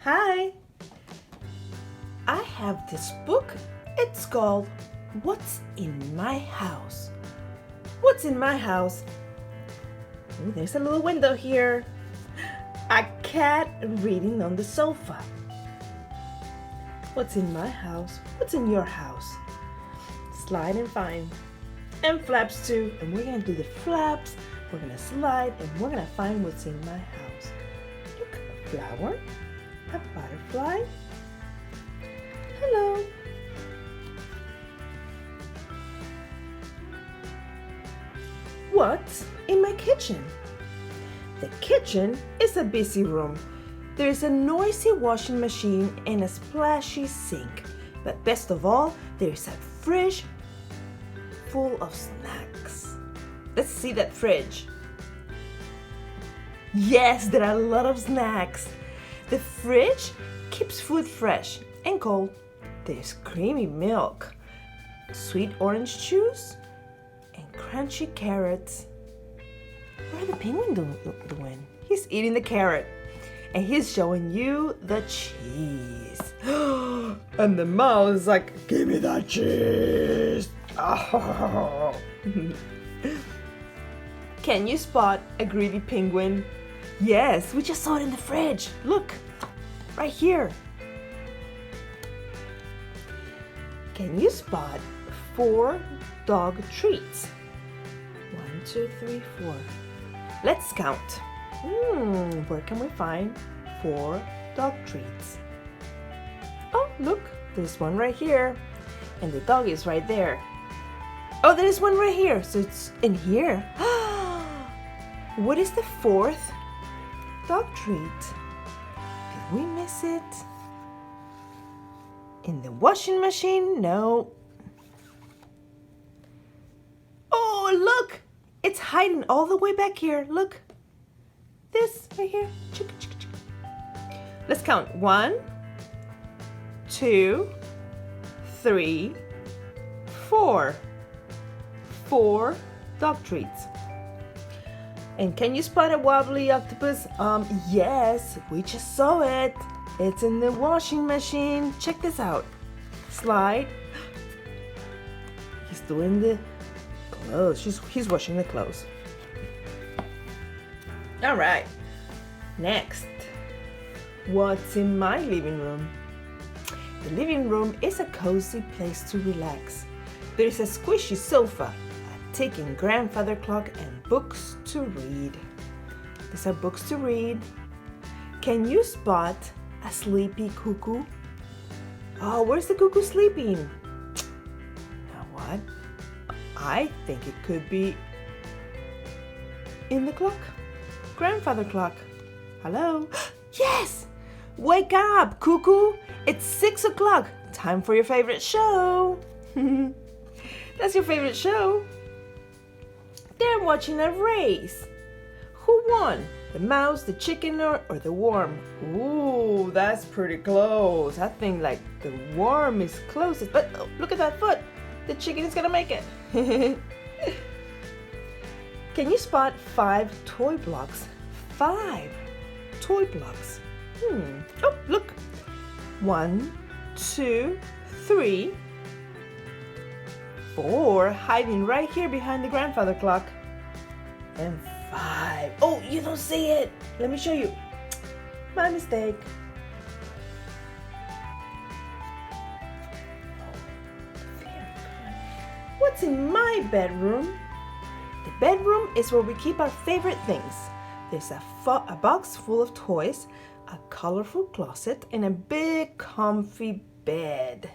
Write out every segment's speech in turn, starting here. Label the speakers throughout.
Speaker 1: Hi! I have this book. It's called What's in My House? What's in my house? Oh, there's a little window here. A cat reading on the sofa. What's in my house? What's in your house? Slide and find. And flaps too. And we're going to do the flaps. We're going to slide and we're going to find what's in my house. Look, a flower, a butterfly. Hello. What's in my kitchen? The kitchen is a busy room. There's a noisy washing machine and a splashy sink. But best of all, there's a fridge full of snacks. Let's see that fridge. Yes, there are a lot of snacks. The fridge keeps food fresh and cold. There's creamy milk, sweet orange juice, and crunchy carrots. What are the penguin doing? He's eating the carrot. And he's showing you the cheese. And the mouse is like, give me that cheese. Can you spot a greedy penguin? Yes, we just saw it in the fridge. Look, right here. Can you spot 4 dog treats? 1, 2, 3, 4. Let's count. Where can we find 4 dog treats? Oh, look, there's one right here. And the dog is right there. Oh, there's one right here. So it's in here. What is the 4th dog treat? Did we miss it? In the washing machine? No. Oh, look! It's hiding all the way back here. Look. This right here. Let's count. 1, 2, 3, 4. 4 dog treats. And can you spot a wobbly octopus? Yes, we just saw it. It's in the washing machine. Check this out. Slide. He's doing the clothes. He's washing the clothes. All right. Next. What's in my living room? The living room is a cozy place to relax. There's a squishy sofa, a ticking grandfather clock, and books to read. These are books to read. Can you spot a sleepy cuckoo? Oh, where's the cuckoo sleeping? Now what? I think it could be in the clock. Grandfather clock. Hello? Yes! Wake up, cuckoo! It's 6 o'clock. Time for your favorite show. That's your favorite show. They're watching a race. Who won? The mouse, the chicken, or the worm? Ooh, that's pretty close. I think like the worm is closest. But oh, look at that foot. The chicken is gonna make it. Can you spot 5 toy blocks? 5 toy blocks. Oh, look. 1, 2, 3, 4, hiding right here behind the grandfather clock. And 5. Oh, you don't see it. Let me show you. My mistake. What's in my bedroom? The bedroom is where we keep our favorite things. There's a box full of toys, a colorful closet, and a big comfy bed.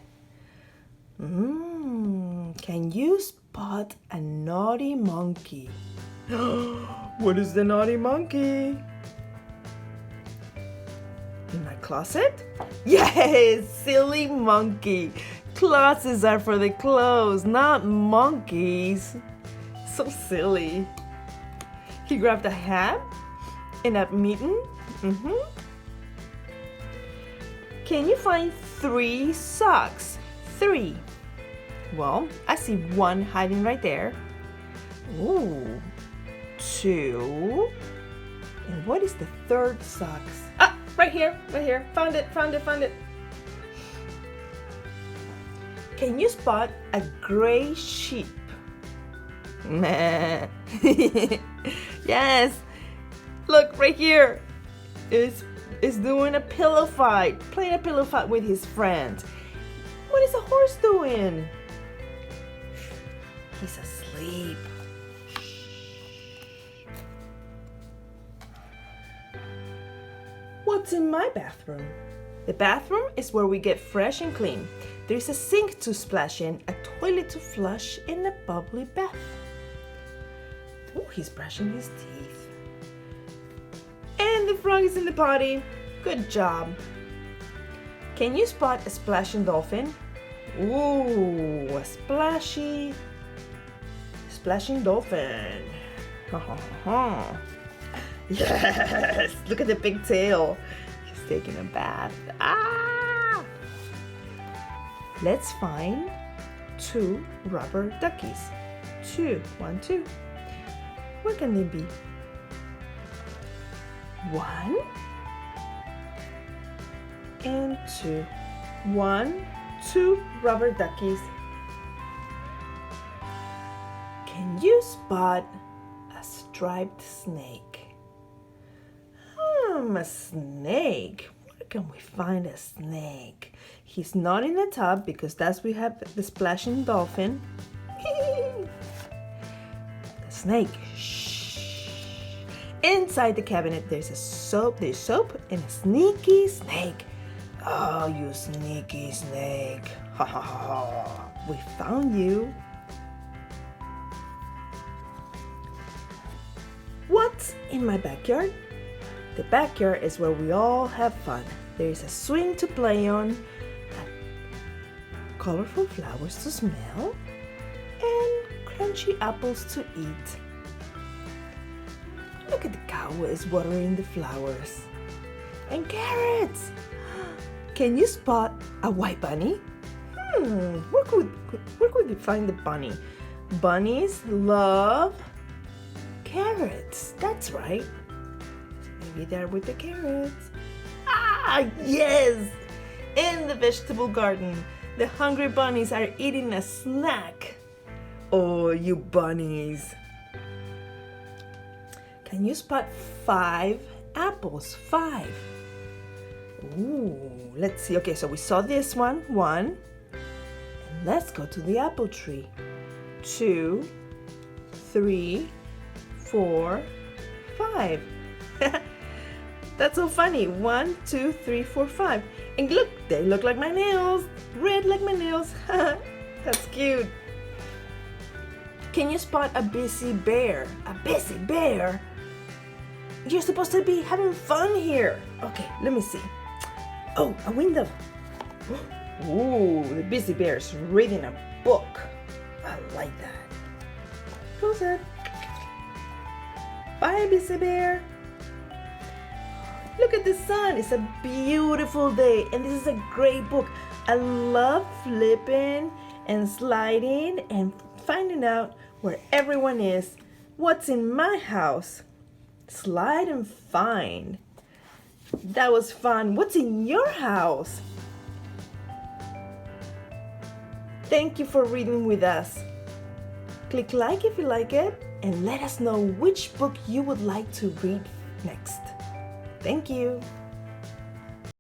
Speaker 1: Can you spot a naughty monkey? What is the naughty monkey? In my closet? Yes, silly monkey. Closets are for the clothes, not monkeys. So silly. He grabbed a hat and a mitten. Can you find 3 socks? 3. Well, I see 1 hiding right there. Ooh. 2. And what is the 3rd socks? Ah, Right here, right here. Found it, found it, found it. Can you spot a gray sheep? Meh. Yes. Look, right here. Is doing a pillow fight. Playing a pillow fight with his friend. What is the horse doing? He's asleep. What's in my bathroom? The bathroom is where we get fresh and clean. There is a sink to splash in, a toilet to flush, and a bubbly bath. Oh, he's brushing his teeth. And the frog is in the potty. Good job. Can you spot a splashing dolphin? Ooh, a splashing dolphin. Yes, look at the big tail. He's taking a bath. Ah! Let's find 2 rubber duckies. 2, 1, 2. Where can they be? 1 and 2. 1, 2 rubber duckies. Can you spot a striped snake? A snake. Where can we find a snake? He's not in the tub because that's we have the splashing dolphin. The snake. Shh. Inside the cabinet there's soap and a sneaky snake. Oh, you sneaky snake. Ha ha ha. We found you. What's in my backyard? The backyard is where we all have fun. There is a swing to play on, colorful flowers to smell, and crunchy apples to eat. Look at the cow is watering the flowers. And carrots! Can you spot a white bunny? Where could we find the bunny? Bunnies love carrots. That's right. Maybe they're with the carrots. Ah, yes! In the vegetable garden, the hungry bunnies are eating a snack. Oh, you bunnies. Can you spot 5 apples? 5. Ooh, let's see. Okay, so we saw this one. 1. And let's go to the apple tree. 2, 3, 4, 5. That's so funny. 1, 2, 3, 4, 5. And look, they look like my nails. Red like my nails. That's cute. Can you spot a busy bear? A busy bear? You're supposed to be having fun here. Okay, let me see. Oh, a window. Ooh, the busy bear is reading a book. I like that. Close it. Bye, busy bear. Look at the sun. It's a beautiful day, and this is a great book. I love flipping and sliding and finding out where everyone is. What's in my house? Slide and find. That was fun. What's in your house? Thank you for reading with us. Click like if you like it, and let us know which book you would like to read next. Thank you.